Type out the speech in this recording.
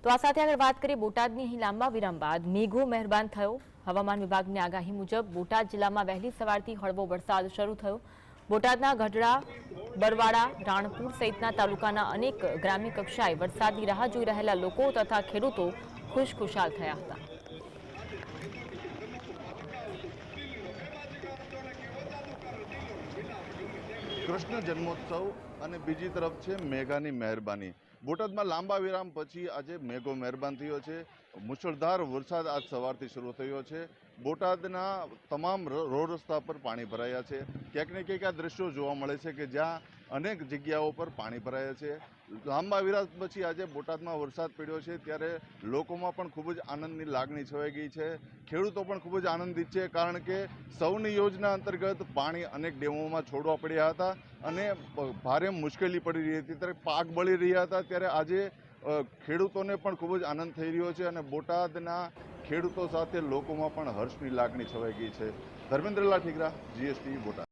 તો આ સાથે આગળ વાત કરીએ બોટાદની અહીં લાંબા વિરામ બાદ મેઘો મહેરબાન થયો। હવામાન વિભાગની આગાહી મુજબ બોટાદ જિલ્લામાં વહેલી સવારથી હળવો વરસાદ શરૂ થયો। બોટાદના ગઢડા, બરવાડા, રાણપુર સહિતના તાલુકાના અનેક ગ્રામ્ય કક્ષાએ વરસાદની રાહ જોઈ રહેલા લોકો તથા ખેડૂતો ખુશખુશાલ થયા હતા। કૃષ્ણ જન્મોત્સવ અને બીજી તરફ છે મેઘાની મહેરબાની। બોટાદમાં લાંબા વિરામ પછી આજે મેઘો મહેરબાન થયો છે। મુશળધાર વરસાદ આજ સવારથી શરૂ થયો છે। બોટાદના તમામ રોડ રસ્તા પર પાણી ભરાયા છે। ક્યાંક ને ક્યાંક આ દ્રશ્યો જોવા મળે છે કે જ્યાં અનેક જગ્યાઓ પર પાણી ભરાયા છે। લાંબા વિરામ પછી આજે બોટાદમાં વરસાદ પડ્યો છે ત્યારે લોકોમાં પણ ખૂબ જ આનંદની લાગણી છવાઈ ગઈ છે। ખેડૂતો પણ ખૂબ જ આનંદિત છે, કારણ કે સૌની યોજના અંતર્ગત પાણી અનેક ડેમોમાં છોડવા પડ્યા હતા અને ભારે મુશ્કેલી પડી રહી હતી, ત્યારે પાક બળી રહ્યા હતા। ત્યારે આજે ખેડૂતોને પણ ખૂબ જ આનંદ થઈ રહ્યો છે અને બોટાદના ખેડૂતો સાથે લોકોમાં પણ હર્ષની લાગણી છવાઈ ગઈ છે। ધર્મેન્દ્રલાલ ઠીકરા, GSTV બોટાદ।